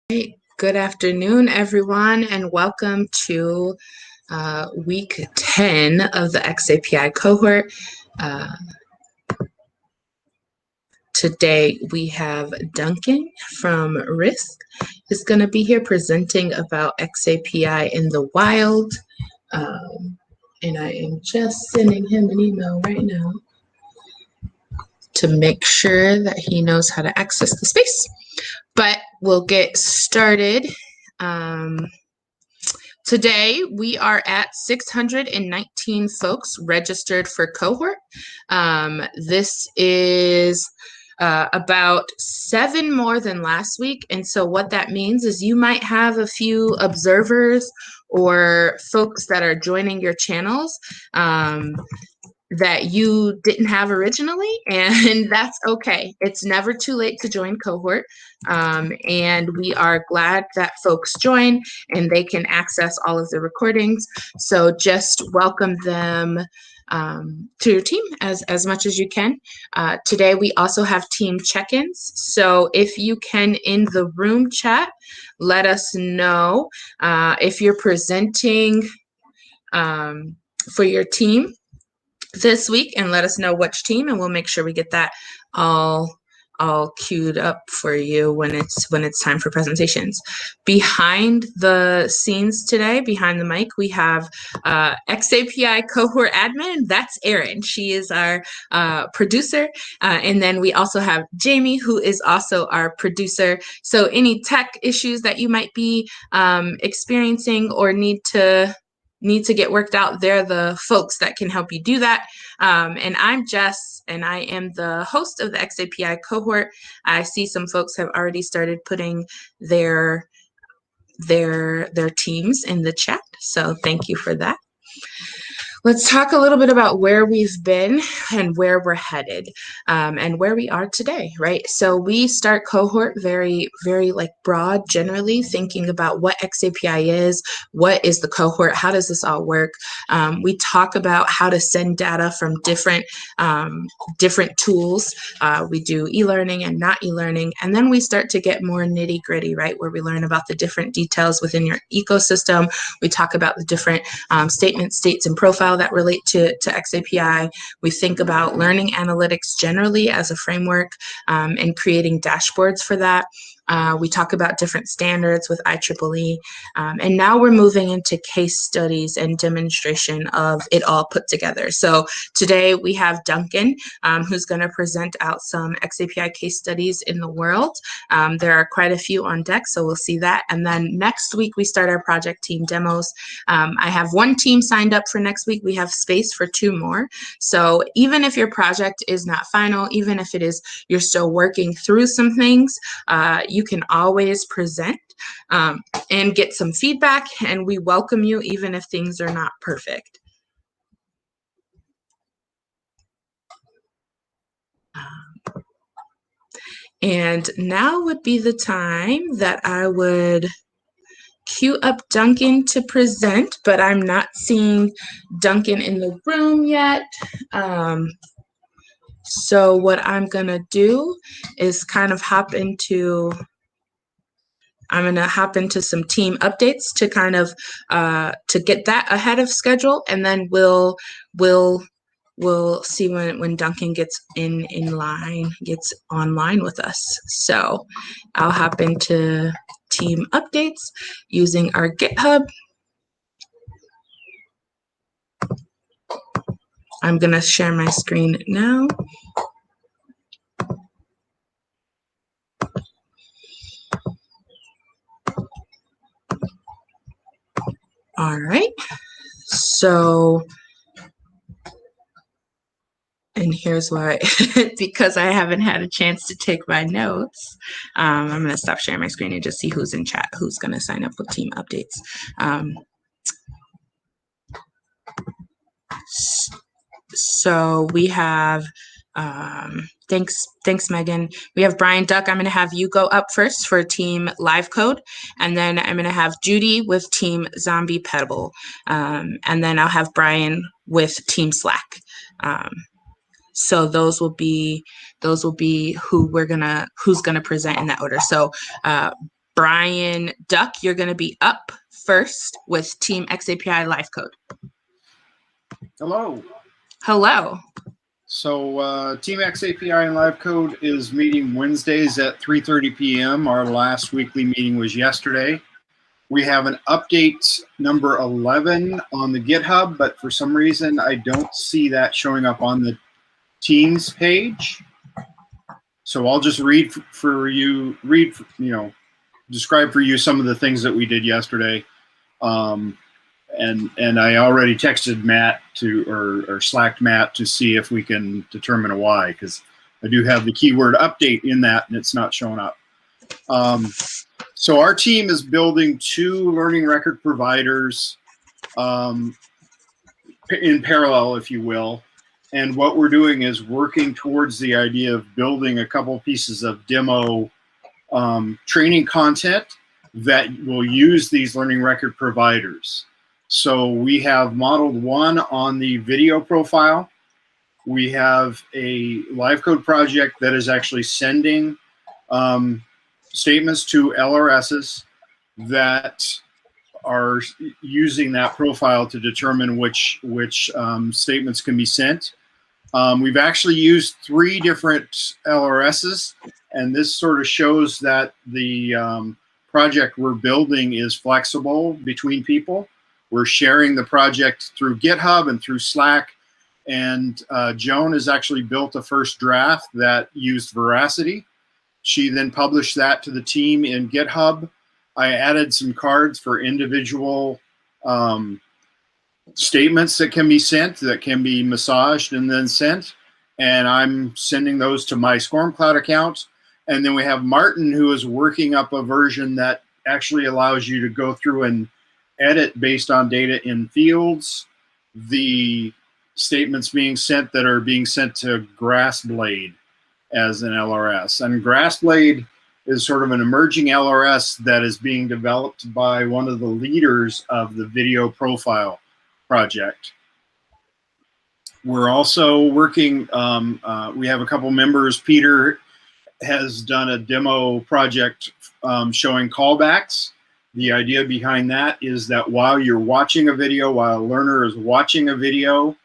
Hey, good afternoon, everyone, and welcome to week 10 of the xAPI cohort. Today we have Duncan from Risk is going to be here presenting about xAPI in the wild. And I am just sending him an email right now to make sure that he knows how to access the space. But we'll get started. Today, we are at 619 folks registered for cohort. This is about 7 more than last week. And so what that means is you might have a few observers or folks that are joining your channels that you didn't have originally, and that's okay. It's never too late to join cohort, and we are glad that folks join and they can access all of the recordings. So just welcome them to your team as much as you can. Today we also have team check-ins, so if you can in the room chat, let us know if you're presenting for your team this week, and let us know which team, and we'll make sure we get that all queued up for you when it's time for presentations. Behind the scenes today, behind the mic, we have xAPI Cohort admin. That's Erin. She is our producer, and then we also have Jamie, who is also our producer. So any tech issues that you might be experiencing or need to get worked out, they're the folks that can help you do that. And I'm Jess, and I am the host of the xAPI cohort. I see some folks have already started putting their teams in the chat, so thank you for that. Let's talk a little bit about where we've been and where we're headed, and where we are today, right? So we start cohort very, very broad, generally thinking about what xAPI is, what is the cohort, how does this all work? We talk about how to send data from different tools. We do e-learning and not e-learning, and then we start to get more nitty-gritty, right, where we learn about the different details within your ecosystem. We talk about the different statements, states, and profile that relate to xAPI. We think about learning analytics generally as a framework, and creating dashboards for that. We talk about different standards with IEEE, and now we're moving into case studies and demonstration of it all put together. So today we have Duncan, who's going to present out some xAPI case studies in the world. There are quite a few on deck, so we'll see that. And then next week we start our project team demos. I have one team signed up for next week. We have space for 2 more. So even if your project is not final, even if it is you're still working through some things, you can always present and get some feedback, and we welcome you even if things are not perfect. And now would be the time that I would queue up Duncan to present, but I'm not seeing Duncan in the room yet. So what I'm gonna do is kind of hop into some team updates to kind of to get that ahead of schedule, and then we'll see when Duncan gets gets online with us. So I'll hop into team updates using our GitHub. I'm gonna share my screen now. All right, so, and here's why, because I haven't had a chance to take my notes. I'm going to stop sharing my screen and just see who's in chat, who's going to sign up with team updates. So we have, thanks, Megan. We have Brian Duck. I'm going to have you go up first for team live code, and then I'm going to have Judy with team zombie pebble, and then I'll have Brian with team Slack. So those will be who's gonna present in that order. So Brian Duck, you're going to be up first with Team xAPI Live Code. Hello. Hello. So Team xAPI and Live Code is meeting Wednesdays at 3:30 p.m. Our last weekly meeting was yesterday. We have an update number 11 on the GitHub, but for some reason I don't see that showing up on the Teams page. So I'll just describe for you some of the things that we did yesterday. And I already texted Matt or Slacked Matt to see if we can determine a why, because I do have the keyword update in that and it's not showing up. So our team is building 2 learning record providers in parallel, if you will. And what we're doing is working towards the idea of building a couple pieces of demo training content that will use these learning record providers. So we have modeled one on the video profile. We have a live code project that is actually sending statements to LRSs that are using that profile to determine which statements can be sent. We've actually used 3 different LRSs, and this sort of shows that the project we're building is flexible between people. We're sharing the project through GitHub and through Slack, and Joan has actually built a first draft that used Veracity. She then published that to the team in GitHub. I added some cards for individual statements that can be sent, that can be massaged and then sent. And I'm sending those to my StormCloud account. And then we have Martin, who is working up a version that actually allows you to go through and edit based on data in fields, the statements being sent that are being sent to Grassblade as an LRS. And Grassblade is sort of an emerging LRS that is being developed by one of the leaders of the video profile project. We're also working, we have a couple members. Peter has done a demo project showing callbacks. The idea behind that is that while you're watching a video, while a learner is watching a video,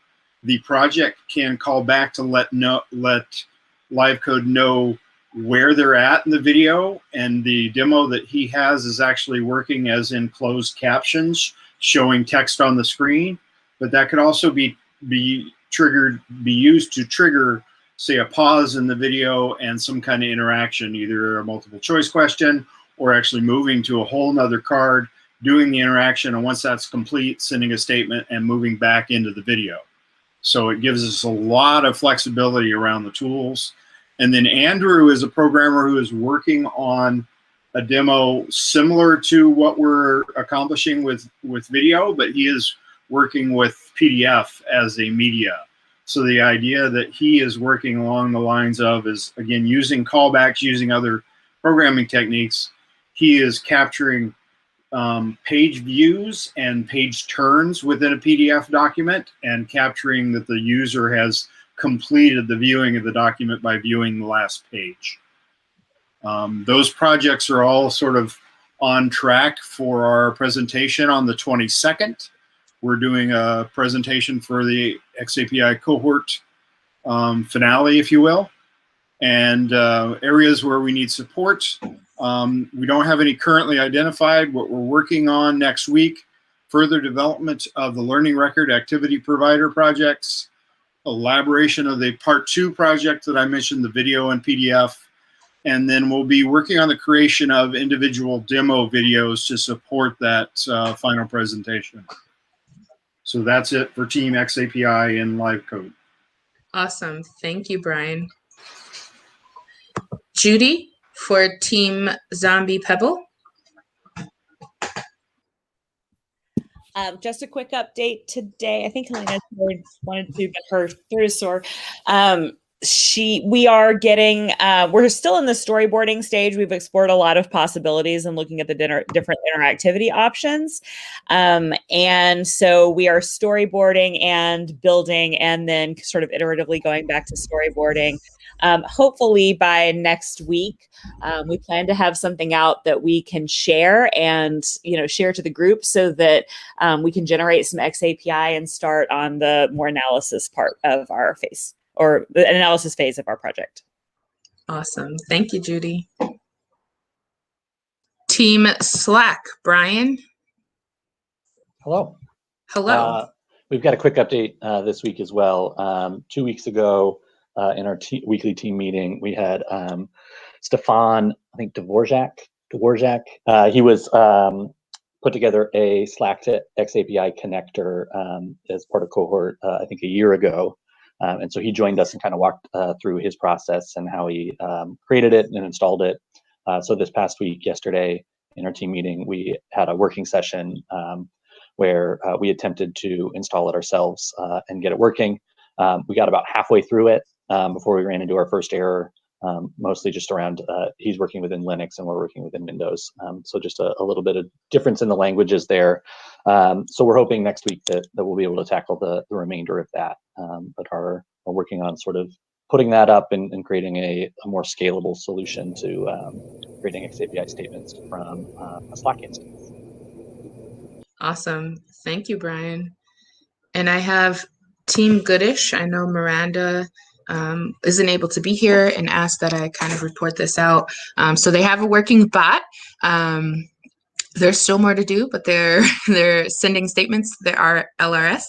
the project can call back to let live code know where they're at in the video. And the demo that he has is actually working as in closed captions, showing text on the screen. But that could also be used to trigger, say, a pause in the video and some kind of interaction, either a multiple choice question or actually moving to a whole nother card, doing the interaction, and once that's complete, sending a statement and moving back into the video. So it gives us a lot of flexibility around the tools. And then Andrew is a programmer who is working on a demo similar to what we're accomplishing with video, but he is working with PDF as a media. So the idea that he is working along the lines of is, again, using callbacks, using other programming techniques. He is capturing page views and page turns within a PDF document and capturing that the user has completed the viewing of the document by viewing the last page. Those projects are all sort of on track for our presentation on the 22nd. We're doing a presentation for the xAPI Cohort finale, if you will, and areas where we need support. We don't have any currently identified. What we're working on next week, further development of the learning record activity provider projects, elaboration of the part 2 project that I mentioned, the video and PDF, and then we'll be working on the creation of individual demo videos to support that final presentation. So that's it for Team xAPI and Live Code. Awesome. Thank you, Brian. Judy for Team Zombie Pebble. Just a quick update today. I think Helena wanted to get her through sore. We are getting, we're still in the storyboarding stage. We've explored a lot of possibilities and looking at the different interactivity options. And so we are storyboarding and building and then sort of iteratively going back to storyboarding hopefully by next week, we plan to have something out that we can share and, share to the group so that we can generate some xAPI and start on the more analysis part of our phase, or the analysis phase of our project. Awesome. Thank you, Judy. Team Slack, Brian. Hello. Hello. We've got a quick update this week as well. 2 weeks ago, in our weekly team meeting, we had Stefan, I think Dvorak. He was put together a Slack to xAPI connector as part of Cohort, I think a year ago. And so he joined us and kind of walked through his process and how he created it and installed it. So this past week, yesterday, in our team meeting, we had a working session where we attempted to install it ourselves and get it working. We got about halfway through it before we ran into our first error, mostly just around he's working within Linux and we're working within Windows. So just a little bit of difference in the languages there. So we're hoping next week that we'll be able to tackle the remainder of that, but are working on sort of putting that up and creating a more scalable solution to creating xAPI statements from a Slack instance. Awesome. Thank you, Brian. And I have Team Goodish. I know Miranda isn't able to be here and asked that I kind of report this out. So they have a working bot. There's still more to do, but they're sending statements to their LRS.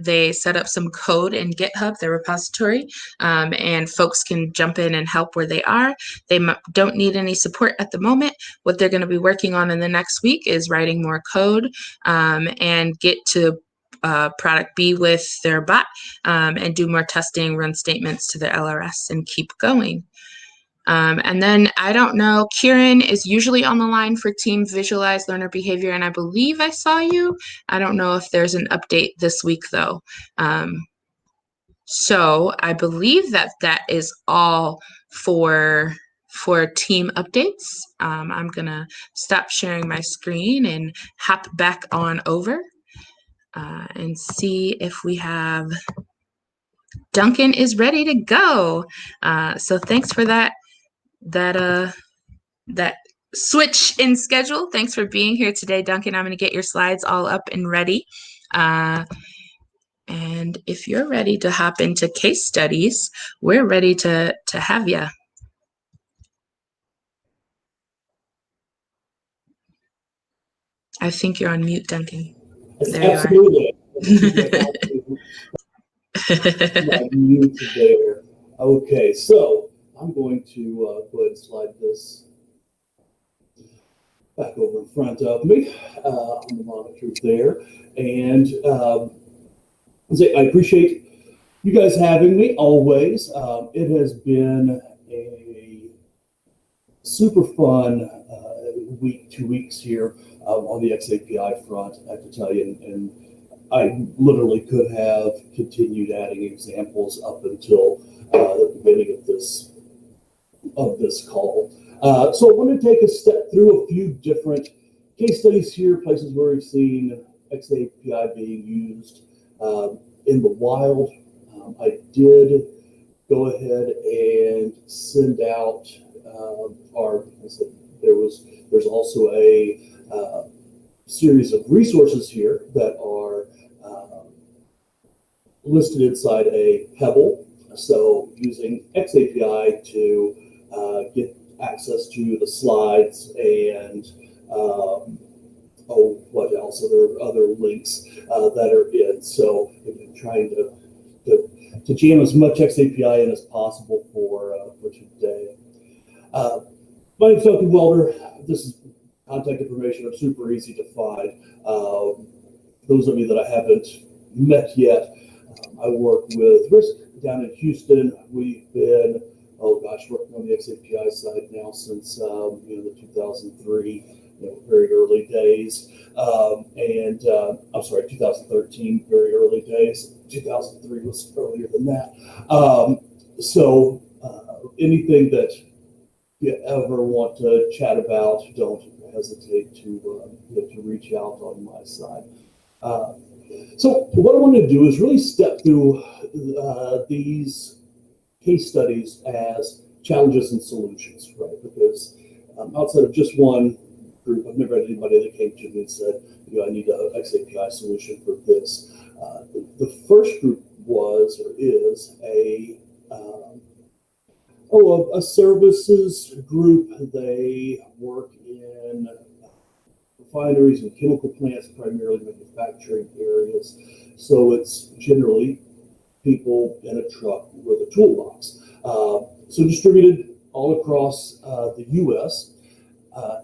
They set up some code in GitHub, their repository, and folks can jump in and help where they are. They don't need any support at the moment. What they're going to be working on in the next week is writing more code and get to product B with their bot and do more testing, run statements to their LRS, and keep going. And then I don't know, Kieran is usually on the line for Team Visualize Learner Behavior, and I believe I saw you. I don't know if there's an update this week though. So I believe that is all for team updates. I'm gonna stop sharing my screen and hop back on over and see if we have Duncan is ready to go. So thanks for that switch in schedule. Thanks for being here today, Duncan. I'm going to get your slides all up and ready. And if you're ready to hop into case studies, we're ready to have you. I think you're on mute, Duncan. There Absolutely. Mute there. Okay, so I'm going to go ahead and slide this back over in front of me on the monitor there. And I appreciate you guys having me always. It has been a super fun week, 2 weeks here on the xAPI front, I have to tell you. And I literally could have continued adding examples up until the beginning of this call. So I want to take a step through a few different case studies here, places where we've seen xAPI being used in the wild. I did go ahead and send out there's also a series of resources here that are listed inside a Pebble. So using xAPI to get access to the slides and what else? There are other links that are in. So I'm trying to jam as much xAPI in as possible for today. My name is Duncan Welder. This is contact information are super easy to find. Those of you that I haven't met yet, I work with Risk down in Houston. We've been, working on the xAPI side now since the 2003, very early days. 2013, very early days. 2003 was earlier than that. So anything that you ever want to chat about, don't hesitate to reach out on my side. So what I want to do is really step through these case studies as challenges and solutions, right? Because outside of just one group, I've never had anybody that came to me and said, I need a xAPI solution for this. The first group was or is a services group. They work in refineries and chemical plants, primarily manufacturing areas. So it's generally people in a truck with a toolbox. So distributed all across the U.S.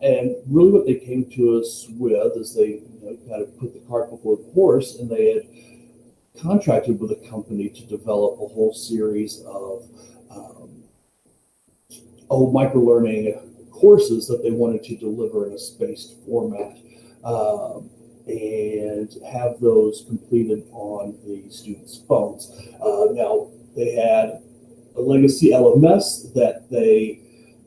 And really what they came to us with is they kind of put the cart before the horse, and they had contracted with a company to develop a whole series of microlearning courses that they wanted to deliver in a spaced format and have those completed on the students' phones. Now, they had a legacy LMS that they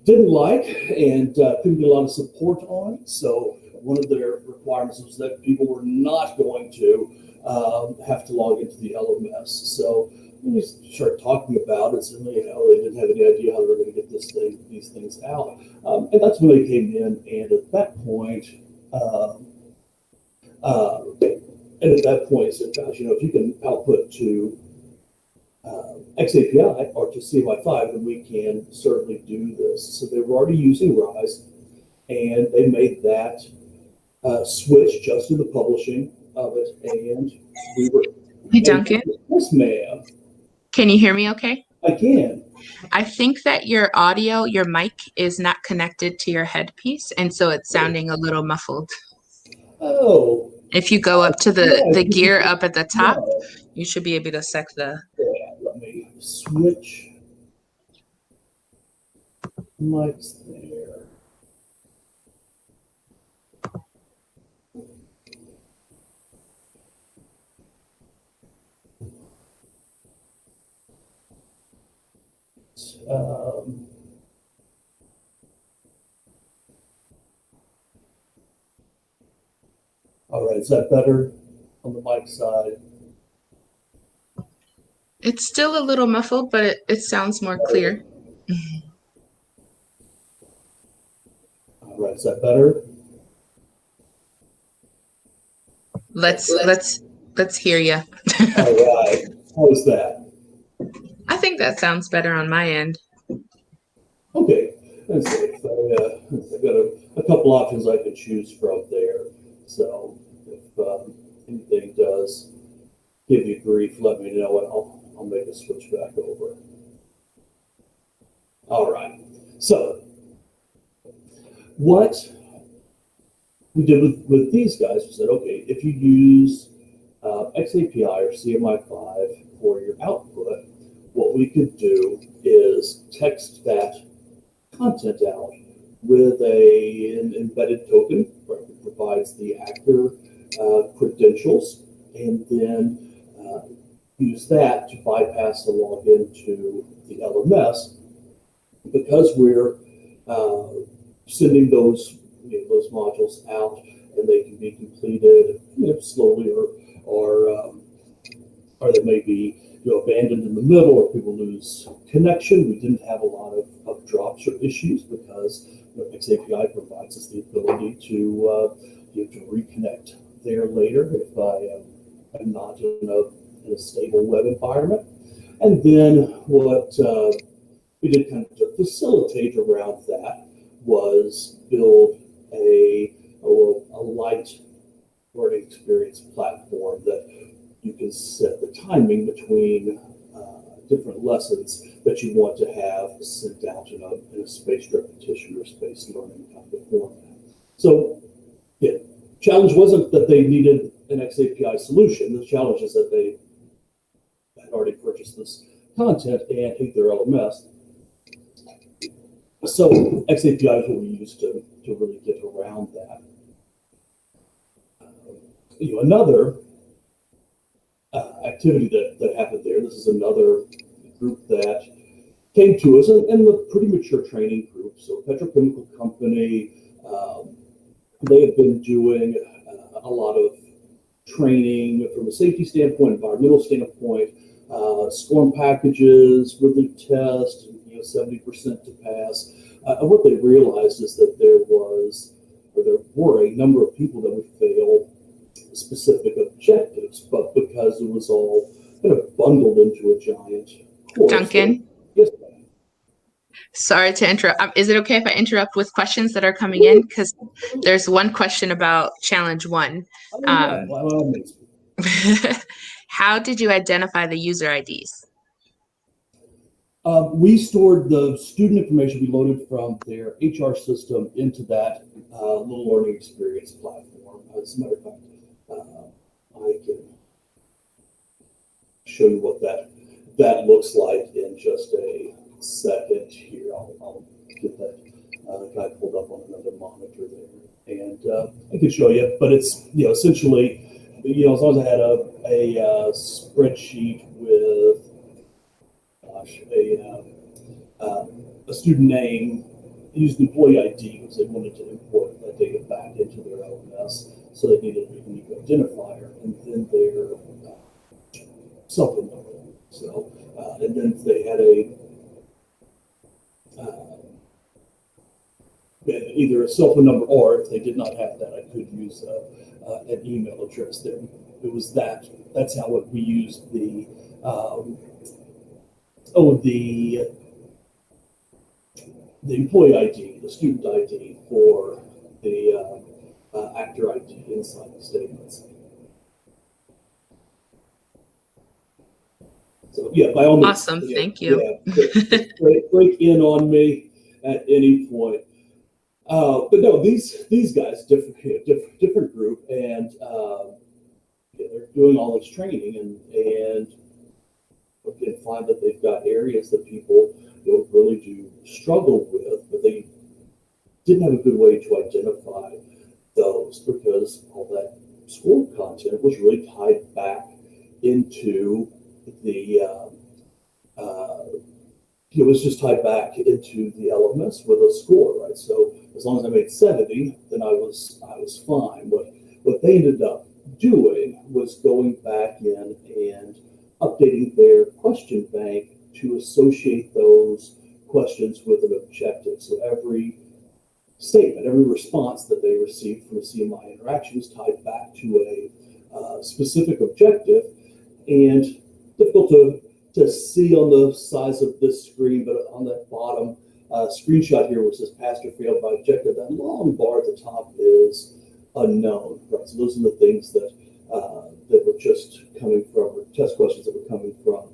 didn't like and couldn't get a lot of support on. So one of their requirements was that people were not going to have to log into the LMS. So we started talking about it, and they didn't have any idea how they were going to get these things out. And that's when they came in, and at that point, said, gosh, if you can output to xAPI or to CMI5, then we can certainly do this. So they were already using Rise, and they made that switch just in the publishing of it, and we were. Hey, Duncan. Yes, ma'am. Can you hear me okay? I can. I think that your mic is not connected to your headpiece, and so it's sounding a little muffled. Oh. If you go up to the gear up at the top, you should be able to set the... Yeah, let me switch mics there. All right, is that better on the mic side? It's still a little muffled, but it sounds more clear. All right, is that better? Let's hear you. All right, how is that? I think that sounds better on my end. Okay, that's it. I've got a couple options I could choose from there. So if anything does give you grief, let me know, and I'll make a switch back over. All right. So what we did with these guys, we said, okay, if you use xAPI or CMI5 for your output, what we could do is text that content out with an embedded token, where it provides the actor credentials, and then use that to bypass the login to the LMS. Because we're sending those modules out, and they can be completed slowly, or they may be abandoned in the middle, or people lose connection. We didn't have a lot of drops or issues because xAPI provides us the ability to reconnect there later if I am not in a stable web environment. And then what we did kind of to facilitate around that was build a light learning experience platform that you can set the timing between different lessons that you want to have sent out in a spaced repetition or spaced learning kind of format. So, yeah, challenge wasn't that they needed an xAPI solution. The challenge is that they had already purchased this content and hate their LMS. So xAPI is what we use to really get around that. Another activity that happened there, this is another group that came to us, and a pretty mature training group. So petrochemical company, they have been doing a lot of training from a safety standpoint, environmental standpoint, SCORM packages, Woodley test, 70% to pass. And what they realized is that there were a number of people that would fail specific objectives, but because it was all kind of bundled into a giant course. Duncan? Yes, ma'am. Sorry to interrupt. Is it okay if I interrupt with questions that are coming in? Because there's one question about challenge 1. By all means. How did you identify the user IDs? We stored the student information we loaded from their HR system into that little learning experience platform. As a matter of fact, I can show you what that looks like in just a second here. I'll get that guy pulled up on another monitor there, and I can show you. But it's essentially, as long as I had a spreadsheet with a student name, used employee ID because they wanted to import that data back into their LMS, so they needed a unique identifier, and then their cell phone number. So, and then they had either a cell phone number, or if they did not have that, I could use an email address. There, it was that. That's how we used the employee ID, the student ID for the actor ID inside the statements. So yeah, by all means. Awesome, thank you. Yeah, break in on me at any point. But no, these guys, different group, and they're doing all this training, and again, find that they've got areas that people really do struggle with, but they didn't have a good way to identify those because all that school content was really tied back into the it was just tied back into the LMS with a score, right? So as long as I made 70, then I was fine. What they ended up doing was going back in and updating their question bank to associate those questions with an objective. So every statement, every response that they received from a CMI interaction was tied back to a specific objective. And difficult to see on the size of this screen, but on that bottom screenshot here, which says passed or failed by objective, that long bar at the top is unknown, right? So those are the things that were just coming from, or test questions that were coming from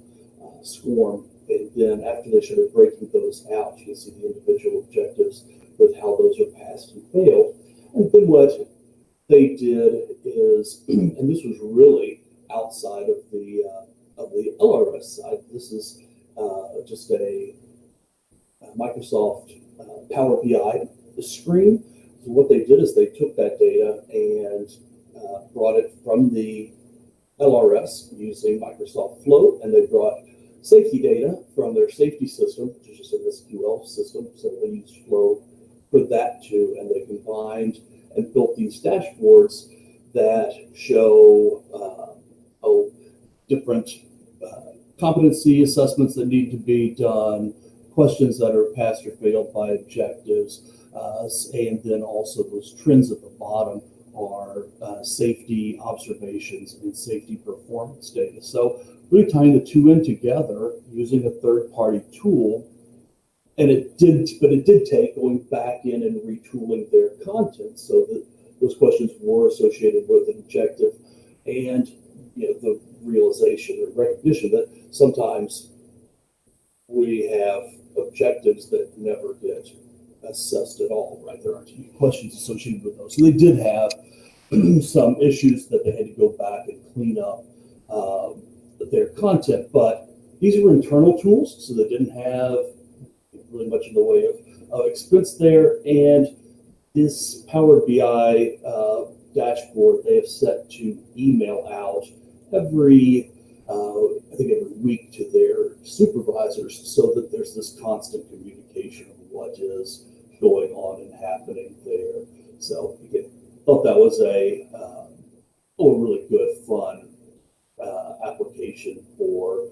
SCORM. And then after they started breaking those out, you can see the individual objectives with how those are passed and failed. And then what they did is, and this was really outside of the LRS side, this is just a Microsoft Power BI screen. So what they did is they took that data and brought it from the LRS using Microsoft Float, and they brought safety data from their safety system, which is just an SQL system. So they used Float for that too, and they combined and built these dashboards that show different competency assessments that need to be done, questions that are passed or failed by objectives, and then also those trends at the bottom are safety observations and safety performance data. So really tying the two in together using a third-party tool, and it did take going back in and retooling their content so that those questions were associated with an objective, and the realization or recognition that sometimes we have objectives that never get assessed at all, right? There aren't any questions associated with those. So they did have some issues that they had to go back and clean up their content, but these were internal tools, so they didn't have really much in the way of expense there. And this Power BI dashboard they have set to email out every week to their supervisors, so that there's this constant communication of what is going on and happening there. So again, thought that was a really good, fun application for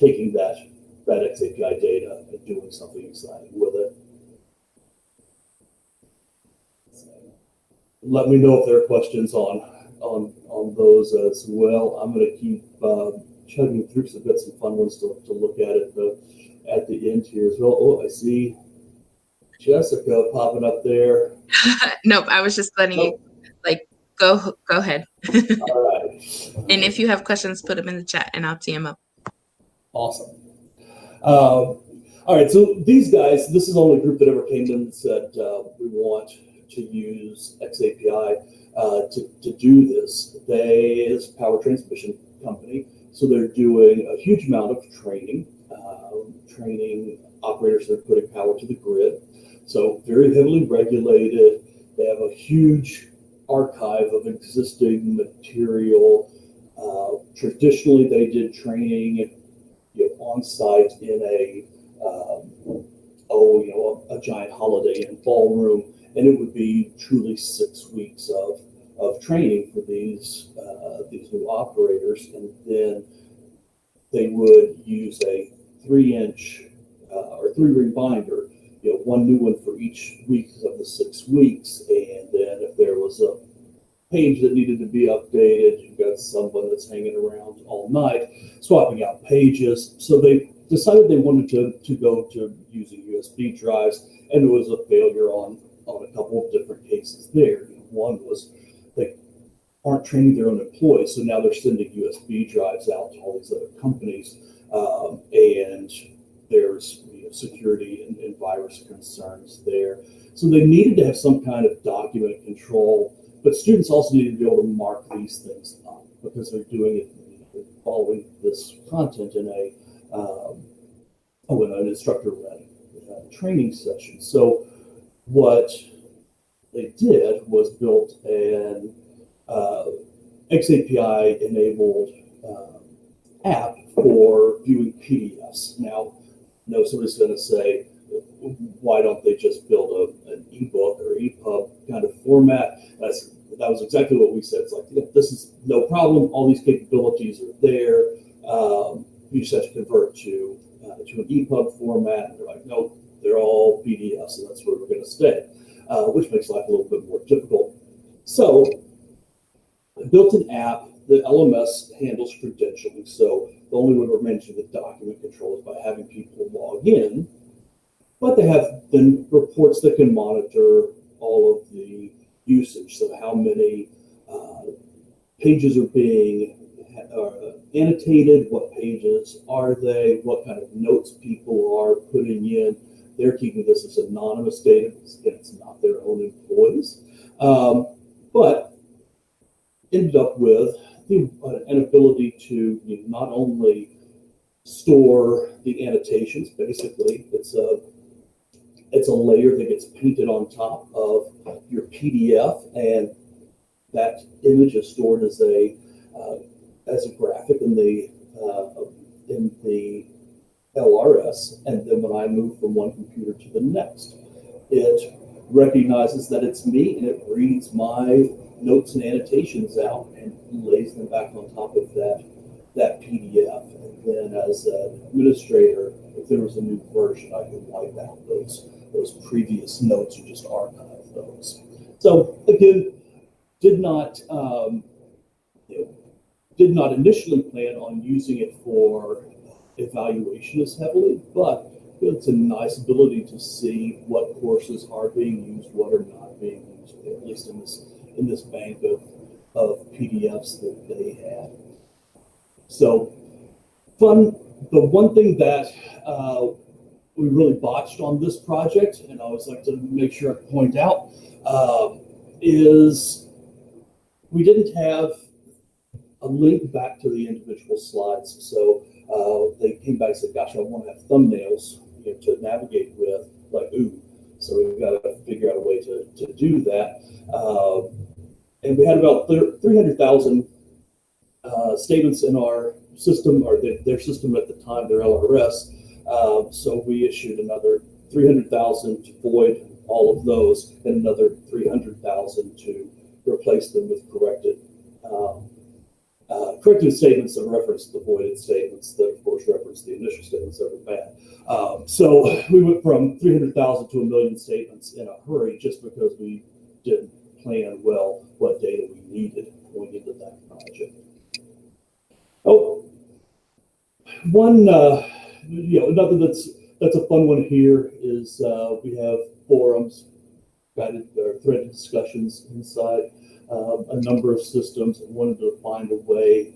taking that xAPI data and doing something exciting with it. Let me know if there are questions on those as well. I'm going to keep chugging through some bits and fun ones to look at it at the end here as well. Oh, I see Jessica popping up there. Nope, I was just letting you go ahead. All right. And if you have questions, put them in the chat and I'll tee them up. Awesome. All right, so these guys, this is the only group that ever came in and said, we want to use xAPI to do this. It's a power transmission company, so they're doing a huge amount of training operators that are putting power to the grid. So very heavily regulated. They have a huge archive of existing material. Traditionally, they did training on site in a giant Holiday Inn ballroom, and it would be truly 6 weeks of training for these new operators, and then they would use a 3-inch or 3-ring binder, one new one for each week of the 6 weeks, and then if there was a page that needed to be updated, you've got someone that's hanging around all night swapping out pages. So they decided they wanted to go to using USB drives, and there was a failure on a couple of different cases there. One was they aren't training their own employees, so now they're sending USB drives out to all these other companies, and there's security and virus concerns there. So they needed to have some kind of document control, but students also needed to be able to mark these things up because they're doing it, following this content in an instructor-led training session. So what they did was built an xAPI-enabled app for viewing PDFs. Now, I know somebody's going to say, why don't they just build an ebook or EPUB kind of format? That was exactly what we said. It's like, this is no problem. All these capabilities are there. You just have to convert to an EPUB format. And they're like, nope, they're all PDFs, and that's where we're going to stay, which makes life a little bit more difficult. So I built an app. The LMS handles credentialing. So the only way we're managing the document control is by having people log in. But they have then reports that can monitor all of the usage. So how many pages are being annotated, what pages are they, what kind of notes people are putting in. They're keeping this as anonymous data because, again, it's not their own employees. But ended up with an ability to not only store the annotations, basically, it's a layer that gets painted on top of your PDF, and that image is stored as a graphic in the LRS. And then when I move from one computer to the next, it recognizes that it's me, and it reads my notes and annotations out and lays them back on top of that PDF. And then as an administrator, if there was a new version, I could wipe out those previous notes or just archive those. So again, did not initially plan on using it for evaluation as heavily, but it's a nice ability to see what courses are being used, what are not being used, at least in this bank of PDFs that they had. So fun. The one thing that we really botched on this project, and I always like to make sure I point out, is we didn't have a link back to the individual slides. So they came back and said, gosh, I want to have thumbnails to navigate with, like, ooh. So we've got to figure out a way to do that. And we had about 300,000 statements in our system, or their system at the time, their LRS. So we issued another 300,000 to void all of those, and another 300,000 to replace them with corrected corrected statements that reference the voided statements that, of course, reference the initial statements that were bad. So we went from 300,000 to 1 million statements in a hurry just because we didn't plan well what data we needed going into that project. Oh, one, another that's a fun one here is we have forums, guided or threaded discussions inside a number of systems, and wanted to find a way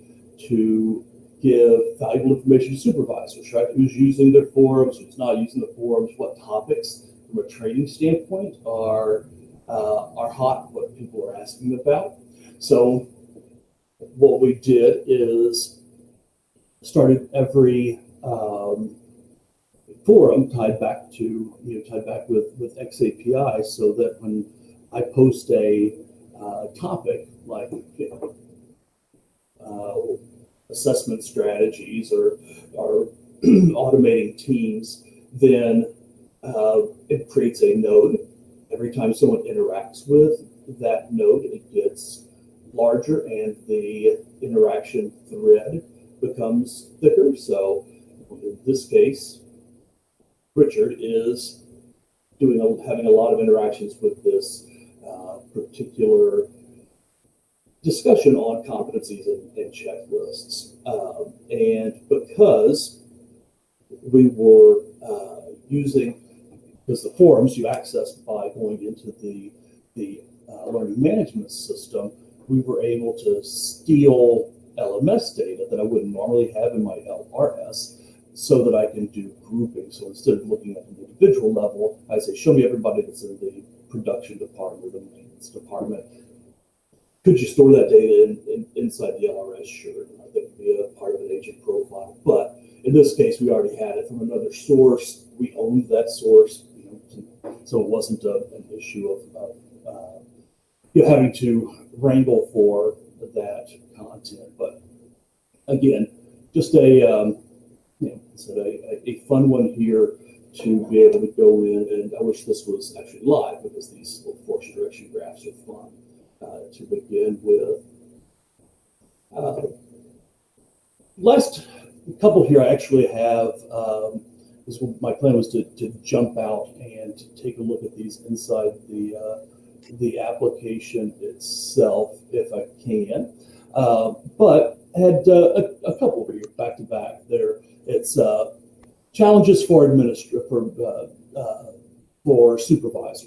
to give valuable information to supervisors, right? Who's using their forums, who's not using the forums, what topics from a training standpoint are hot, what people are asking about. So what we did is started every forum tied back with xAPI, so that when I post a topic like assessment strategies or automating teams, then it creates a node. Every time someone interacts with that node, it gets larger and the interaction thread becomes thicker. So in this case, Richard is having a lot of interactions with this particular discussion on competencies and checklists. And because we were because the forums you access by going into the learning management system, we were able to steal LMS data that I wouldn't normally have in my LRS, so that I can do grouping. So instead of looking at an individual level, I say, show me everybody that's in the production department or the maintenance department. Could you store that data inside the LRS? Sure. I think it'd be a part of an agent profile. But in this case, we already had it from another source. We owned that source, so it wasn't an issue of having to wrangle for that content. But again, just a fun one here to be able to go in, and I wish this was actually live because these little force direction graphs are fun to begin with. Last couple here I actually have, my plan was to jump out and take a look at these inside the application itself if I can, but I had a couple over here back to back there. It's challenges for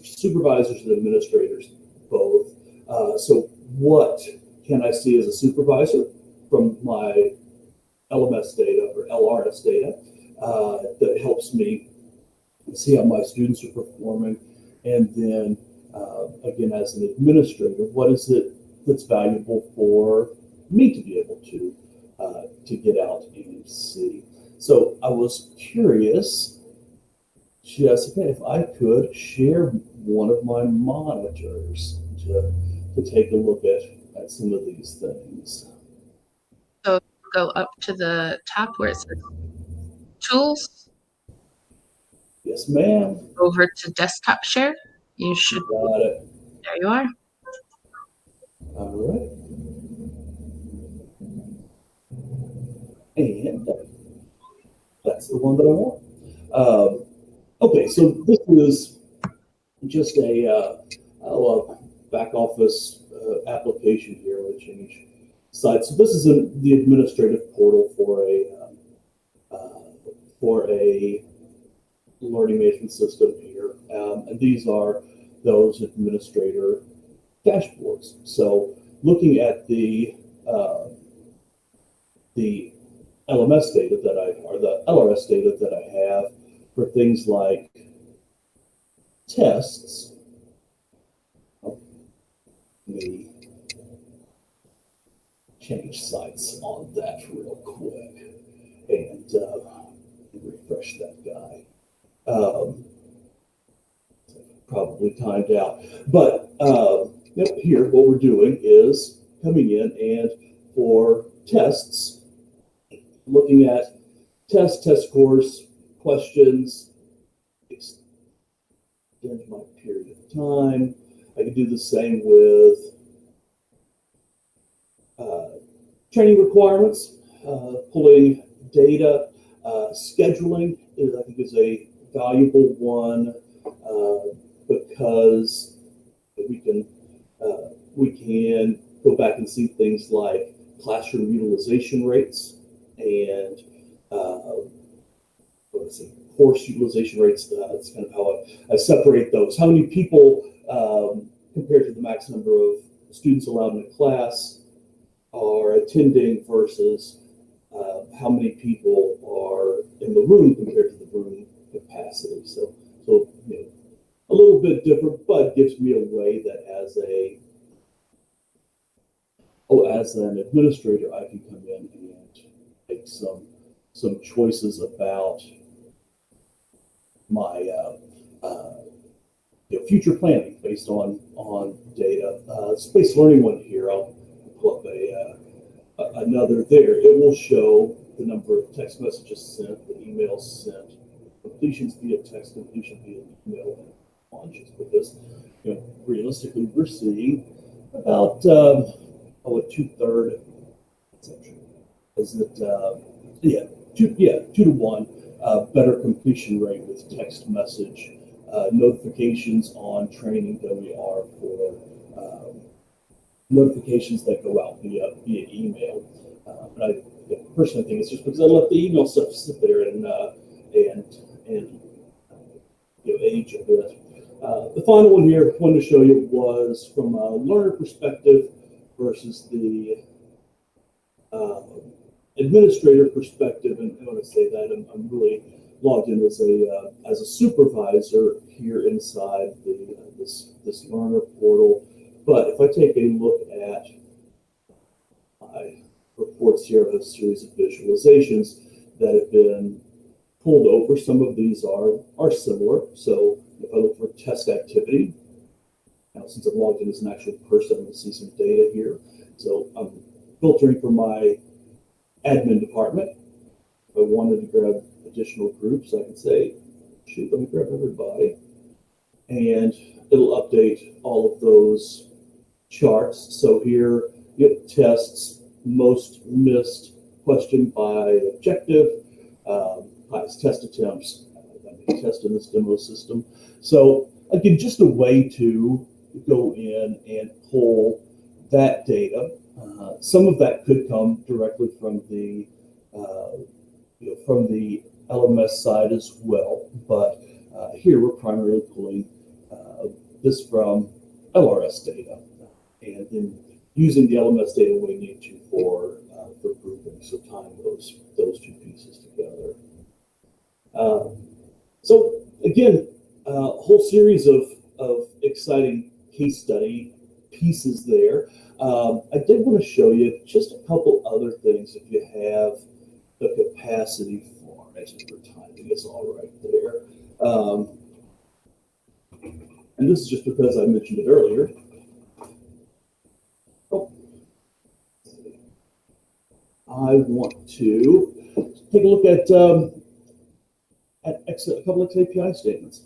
supervisors and administrators both. So what can I see as a supervisor from my LMS data or LRS data that helps me see how my students are performing? And then again, as an administrator, what is it that's valuable for me to be able to get out and see? So I was curious, Jessica, if I could share one of my monitors to take a look at some of these things. So go up to the top where it says Tools. Yes, ma'am. Over to Desktop Share. You should. Got it. There you are. All right. And that's the one that I want. Okay, so this is just a back office application here. We'll change sites. So this is the administrative portal for a learning management system here, and these are those administrator dashboards. So looking at the LMS data the LRS data that I have for things like tests. Let me change sites on that real quick and refresh that guy. Probably timed out, but here what we're doing is coming in and for tests, looking at test scores, questions, extend my period of time. I can do the same with Training requirements, pulling data, scheduling is, I think, is a valuable one because we can go back and see things like classroom utilization rates and course utilization rates. That's kind of how I separate those. How many people compared to the max number of students allowed in a class are attending versus how many people are in the room compared to the room capacity. So you know, a little bit different, but gives me a way that as an administrator, I can come in and make some choices about my future planning based on data. Space learning one here. I'll pull up another there. It will show the number of text messages sent, the emails sent, completions via text, completion via email, and launches. Because realistically, we're seeing about a 2/3. Is it 2 to 1 better completion rate with text message notifications on training than we are for notifications that go out via email. But I personally think it's just because I let the email stuff sit there and age a bit. The final one here I wanted to show you was from a learner perspective versus the administrator perspective. And when I say that, I'm really logged in as a supervisor here inside this learner portal. But if I take a look at my reports here, I have a series of visualizations that have been pulled over. Some of these are similar. So if I look for test activity, now since I'm logged in as an actual person, I'm going to see some data here. So I'm filtering for my admin department. If I wanted to grab additional groups, I can say, shoot, let me grab everybody. And it'll update all of those charts. So here you have tests, most missed, question by objective, highest test attempts. I'm testing this demo system. So again, just a way to go in and pull that data. Some of that could come directly from the LMS side as well, but here we're primarily pulling this from LRS data, and then using the LMS data we need to for grouping. So tying those two pieces together. So again, a whole series of exciting case study pieces there. I did want to show you just a couple other things if you have the capacity for it. Your timing is all right there. And this is just because I mentioned it earlier. I want to take a look at a couple of xAPI statements.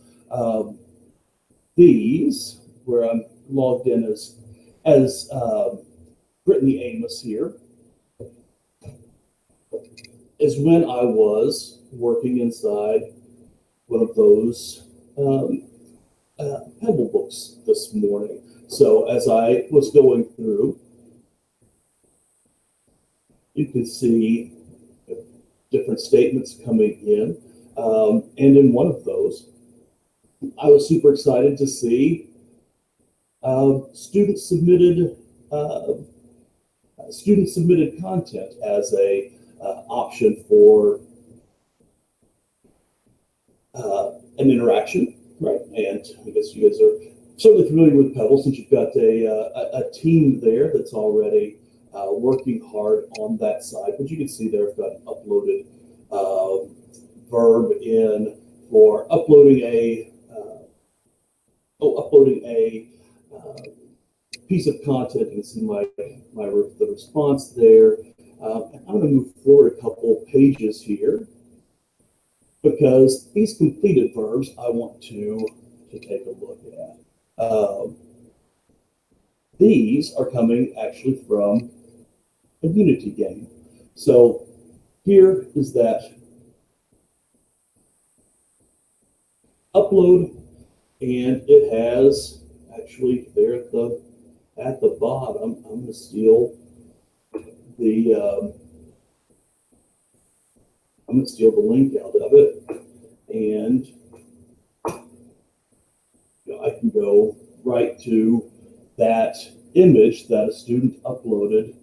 These, where I'm logged in as Brittany Amos here, is when I was working inside one of those Pebble books this morning. So as I was going through, you can see different statements coming in. And in one of those, I was super excited to see student submitted content as a option for an interaction, right? And I guess you guys are certainly familiar with Pebble since you've got a team there that's already working hard on that side. But you can see there I've got an uploaded verb in for uploading a piece of content. You can see the response there. And I'm going to move forward a couple pages here because these completed verbs I want to take a look at. These are coming actually from a Unity game. So here is that upload, and it has actually there at the bottom. I'm going to steal the link out of it, and I can go right to that image that a student uploaded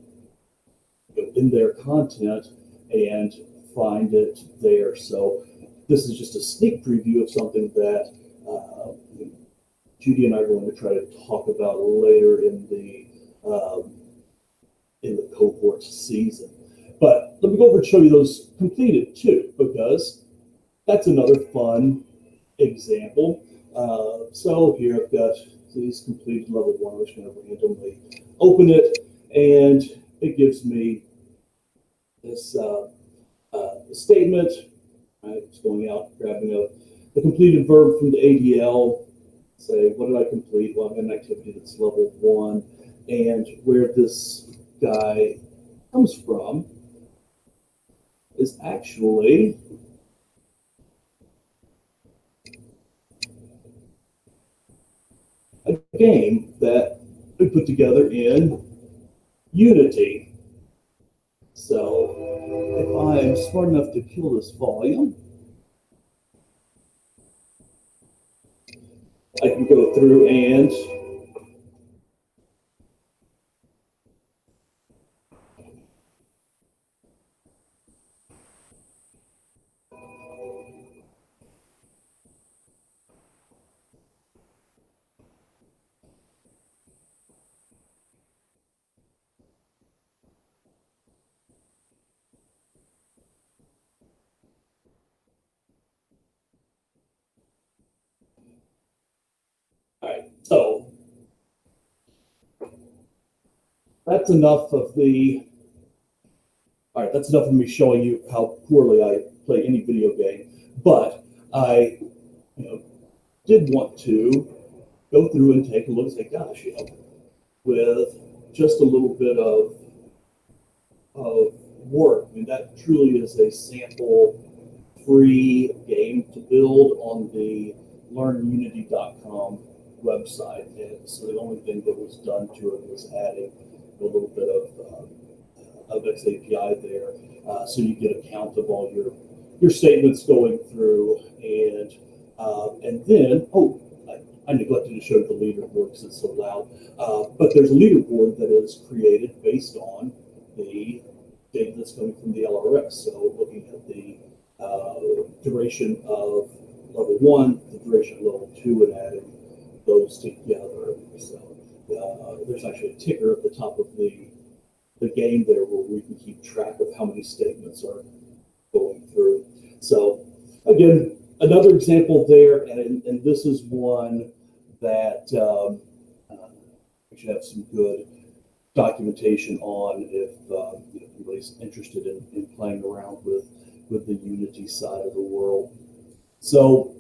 in their content and find it there. So this is just a sneak preview of something that Judy and I are going to try to talk about later in the cohort season. But let me go over and show you those completed too, because that's another fun example. So here I've got these completed level 1. I'm just going to randomly open it, and it gives me this statement. Right, it's going out, grabbing the completed verb from the ADL. Say, what did I complete? Well, I've got an activity that's level 1, and where this guy comes from is actually a game that we put together in Unity. So if I'm smart enough to kill this volume, I can go through and all right, so that's enough of the, all right, that's enough of me showing you how poorly I play any video game. But I did want to go through and take a look and say, gosh, with just a little bit of work, I mean, that truly is a sample free game to build on the learnunity.com website. And so the only thing that was done to it was adding a little bit of xAPI there, so you get a count of all your statements going through, and then I neglected to show the leaderboard because it's so loud. But there's a leaderboard that is created based on the data that's coming from the LRS. So looking at the duration of level 1, the duration of level 2, and adding those together. So there's actually a ticker at the top of the game there where we can keep track of how many statements are going through. So again, another example there, and this is one that we should have some good documentation on if anybody's interested in playing around with the Unity side of the world. So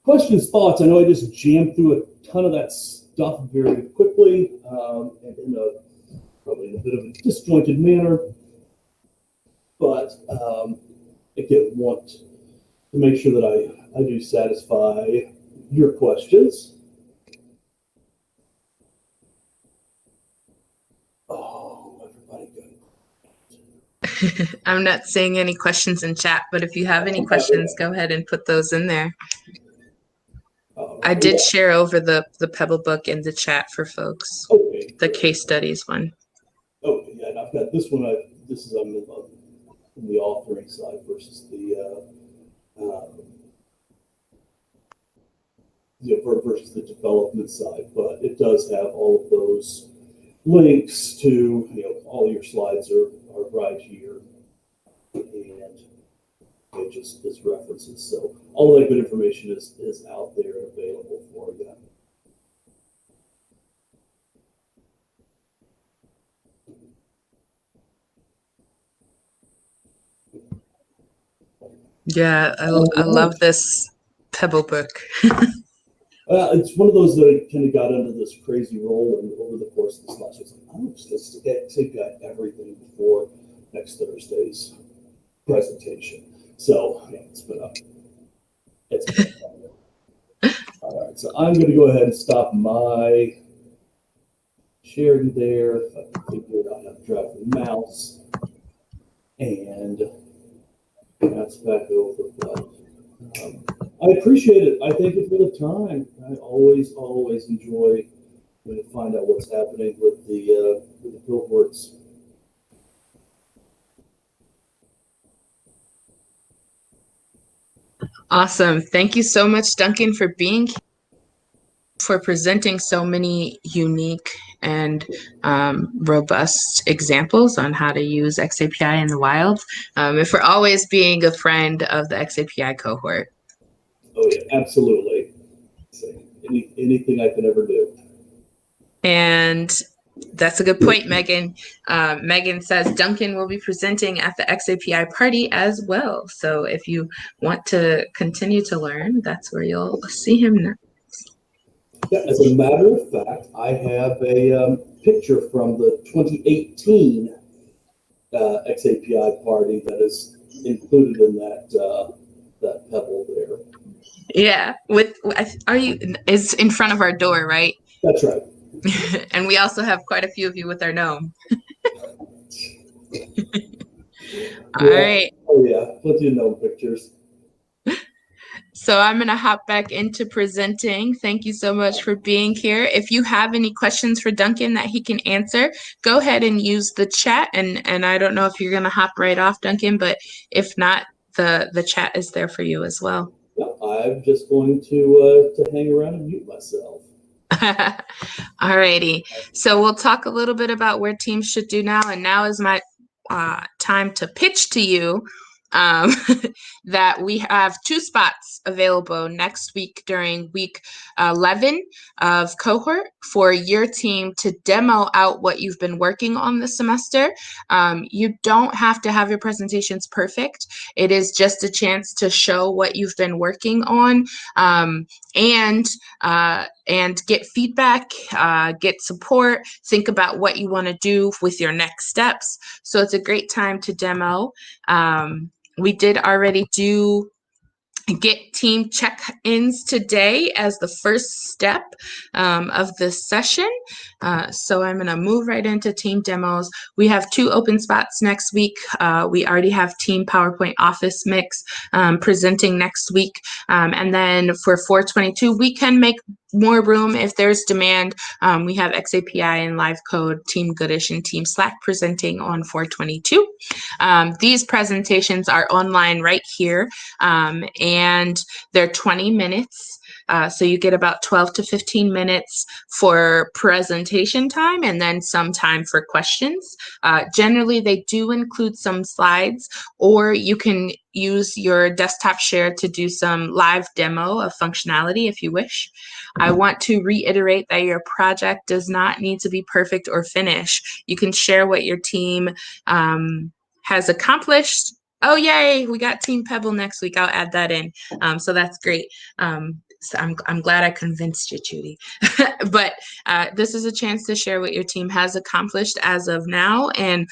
questions, thoughts? I know I just jammed through a ton of that stuff very quickly, and probably in a bit of a disjointed manner, but again, want to make sure that I do satisfy your questions. Oh, everybody good. I'm not seeing any questions in chat, but if you have any questions, go ahead and put those in there. I did share over the Pebble book in the chat for folks. Okay. The case studies one. Oh, yeah, and I've got this one. This is on the authoring side versus the versus the development side, but it does have all of those links to all your slides are right here, and it just is references. So all of that good information is out there and available for you. Yeah, I love this Pebble book. It's one of those that I kind of got into this crazy role, and over the course of this last week, I'm just to get everything before next Thursday's presentation. So yeah, it's been all right. So I'm going to go ahead and stop my sharing there. If I can figure out how to drive the mouse, and that's back over. But I appreciate it. I thank you for the time. I always enjoy when you find out what's happening with the cohorts. Awesome. Thank you so much, Duncan, for being here, for presenting so many unique and robust examples on how to use xAPI in the wild, and for always being a friend of the xAPI cohort. Oh yeah, absolutely. Anything I can ever do. And that's a good point, Megan. Megan says Duncan will be presenting at the xAPI party as well. So if you want to continue to learn, that's where you'll see him next. Yeah, as a matter of fact, I have a picture from the 2018 xAPI party that is included in that pebble there. Yeah, is in front of our door, right? That's right. And we also have quite a few of you with our gnome. All right. Oh yeah, plenty of gnome pictures. So I'm going to hop back into presenting. Thank you so much for being here. If you have any questions for Duncan that he can answer, go ahead and use the chat. And I don't know if you're going to hop right off, Duncan, but if not, the chat is there for you as well. Yeah, I'm just going to hang around and mute myself. All righty. So we'll talk a little bit about where teams should do now. And now is my time to pitch to you that we have 2 spots available next week during week 11 of cohort for your team to demo out what you've been working on this semester. You don't have to have your presentations perfect. It is just a chance to show what you've been working on, and get feedback, get support, think about what you want to do with your next steps. So it's a great time to demo. We did already get team check-ins today as the first step of this session. So I'm going to move right into team demos. We have 2 open spots next week. We already have Team PowerPoint Office Mix presenting next week. And then for 422, we can make more room if there's demand. We have xAPI and Live Code, Team Goodish, and Team Slack presenting on 422. These presentations are online right here, and they're 20 minutes. So you get about 12 to 15 minutes for presentation time and then some time for questions. Generally, they do include some slides, or you can use your desktop share to do some live demo of functionality if you wish. I want to reiterate that your project does not need to be perfect or finished. You can share what your team has accomplished. Oh, yay, we got Team Pebble next week. I'll add that in. So that's great. So I'm glad I convinced you, Judy. But this is a chance to share what your team has accomplished as of now and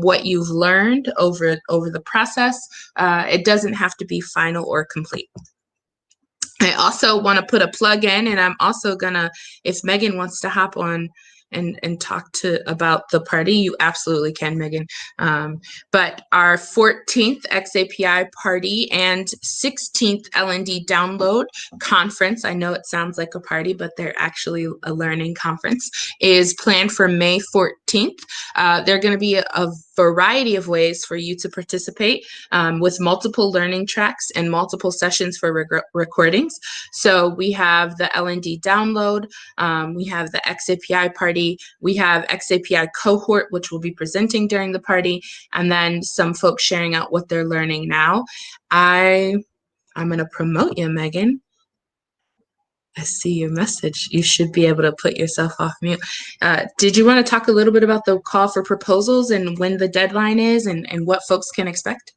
what you've learned over the process. It doesn't have to be final or complete. I also want to put a plug in, and I'm also gonna, if Megan wants to hop on and talk about the party, you absolutely can, Megan. But our 14th xAPI party and 16th L&D download conference, I know it sounds like a party, but they're actually a learning conference, is planned for May 14th. There are going to be a variety of ways for you to participate with multiple learning tracks and multiple sessions for recordings. So we have the L&D download, we have the xAPI party, we have xAPI Cohort, which will be presenting during the party, and then some folks sharing out what they're learning now. I'm going to promote you, Megan. I see your message. You should be able to put yourself off mute. Did you want to talk a little bit about the call for proposals and when the deadline is and what folks can expect?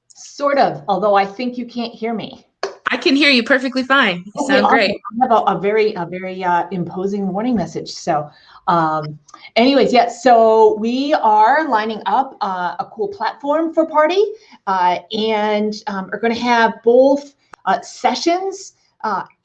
Sort of, although I think you can't hear me. I can hear you perfectly fine. You Okay, sound awesome. great. I have a very imposing morning message. So, anyways, yes. So we are lining up a cool platform for Party, and are going to have both sessions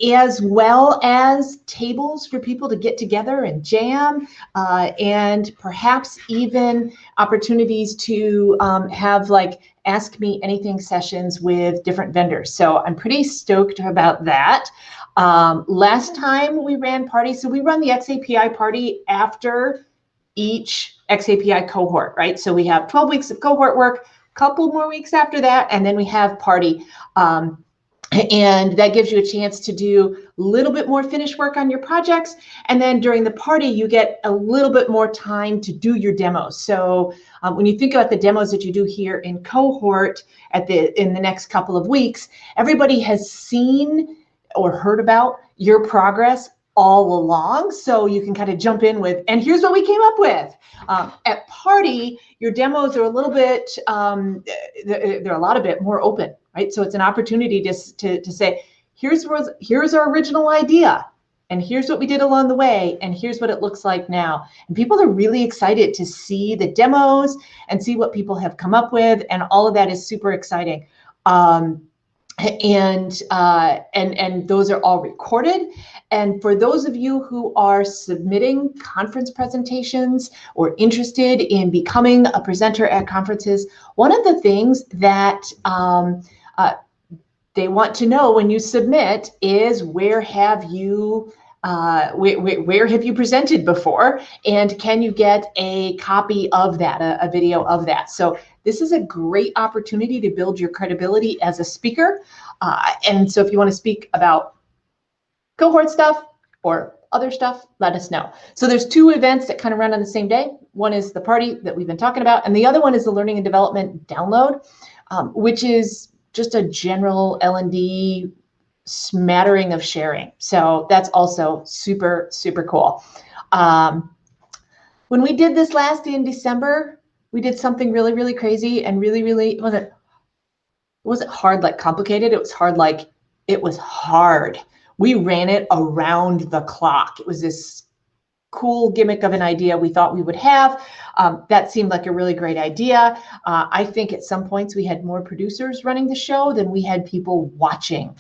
as well as tables for people to get together and jam, and perhaps even opportunities to have like Ask Me Anything sessions with different vendors. So I'm pretty stoked about that. Last time we ran Party, so we run the xAPI Party after each xAPI cohort, right? So we have 12 weeks of cohort work, couple more weeks after that, and then we have Party. And that gives you a chance to do a little bit more finish work on your projects. And then during the party, you get a little bit more time to do your demos. So when you think about the demos that you do here in cohort in the next couple of weeks, everybody has seen or heard about your progress all along. So you can kind of jump in with, and here's what we came up with. At Party, your demos are a little bit, they're a lot of bit more open, right? So it's an opportunity to say, here's our original idea, and here's what we did along the way, and here's what it looks like now. And people are really excited to see the demos and see what people have come up with, and all of that is super exciting. And those are all recorded. And for those of you who are submitting conference presentations or interested in becoming a presenter at conferences, one of the things that they want to know when you submit is where have you presented before, and can you get a copy of that, a video of that? So this is a great opportunity to build your credibility as a speaker. And so if you want to speak about cohort stuff or other stuff, let us know. So there's two events that kind of run on the same day. One is the party that we've been talking about, and the other one is the Learning and Development Download, which is just a general L&D smattering of sharing. So that's also super, super cool. When we did this last in December, we did something really, really crazy and really, really, it wasn't hard like complicated. It was hard like it was hard. We ran it around the clock. It was this cool gimmick of an idea we thought we would have. That seemed like a really great idea. I think at some points we had more producers running the show than we had people watching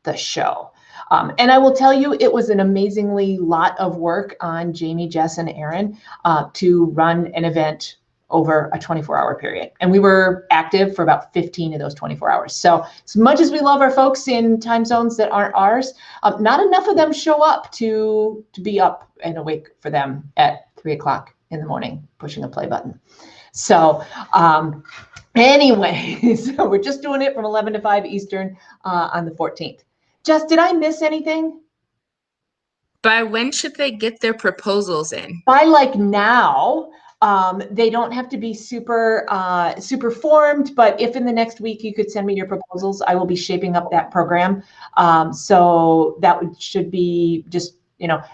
the show. And I will tell you, it was an amazingly lot of work on Jamie, Jess, and Aaron to run an event over a 24-hour period. And we were active for about 15 of those 24 hours. So as much as we love our folks in time zones that aren't ours, not enough of them show up to be up and awake for them at 3 o'clock in the morning, pushing a play button. So anyway, so we're just doing it from 11 to 5 Eastern on the 14th. Jess, did I miss anything? By when should they get their proposals in? By like now. They don't have to be super formed, but if in the next week you could send me your proposals, I will be shaping up that program. So that should be just,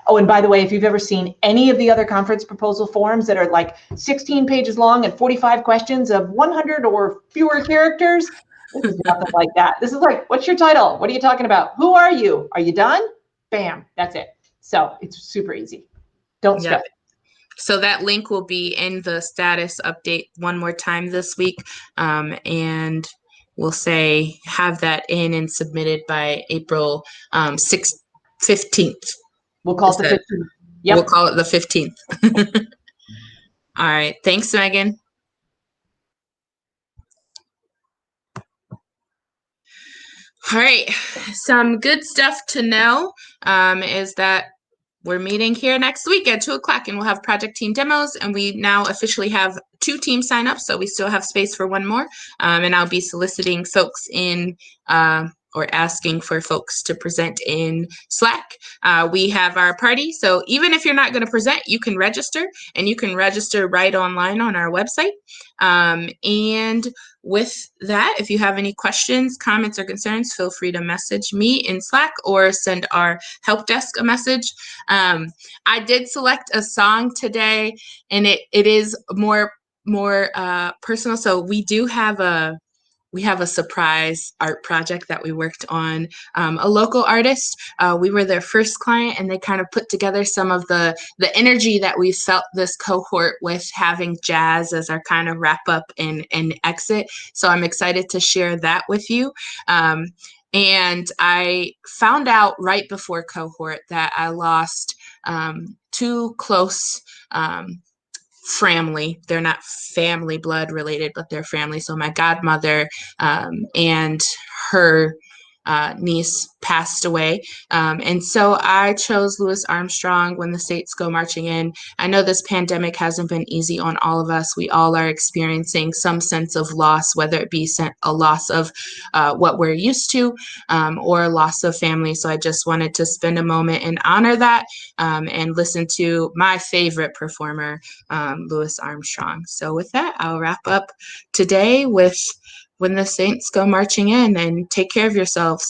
oh, and by the way, if you've ever seen any of the other conference proposal forms that are like 16 pages long and 45 questions of 100 or fewer characters, this is nothing like that. This is like, what's your title? What are you talking about? Who are you? Are you done? Bam, that's it. So it's super easy. Don't stress. Yep. So that link will be in the status update one more time this week. And we'll say have that in and submitted by April 15th. We'll call it the 15th. Yep. We'll call it the 15th. All right. Thanks, Megan. All right. Some good stuff to know is that we're meeting here next week at 2 o'clock, and we'll have project team demos, and we now officially have 2 team signups, so we still have space for one more. And I'll be soliciting folks in or asking for folks to present in Slack. We have our party, so even if you're not going to present, you can register, and you can register right online on our website. And with that, if you have any questions, comments, or concerns, feel free to message me in Slack or send our help desk a message. I did select a song today, and it is more personal. So we do have a we have a surprise art project that we worked on. A local artist, we were their first client, and they kind of put together some of the energy that we felt this cohort with, having jazz as our kind of wrap up and exit. So I'm excited to share that with you. And I found out right before cohort that I lost two close family. They're not family blood related, but they're family. So my godmother and her niece passed away. And so I chose Louis Armstrong, When the Saints Go Marching In. I know this pandemic hasn't been easy on all of us. We all are experiencing some sense of loss, whether it be a loss of what we're used to or a loss of family. So I just wanted to spend a moment and honor that and listen to my favorite performer, Louis Armstrong. So with that, I'll wrap up today with When the Saints Go Marching In, and take care of yourselves.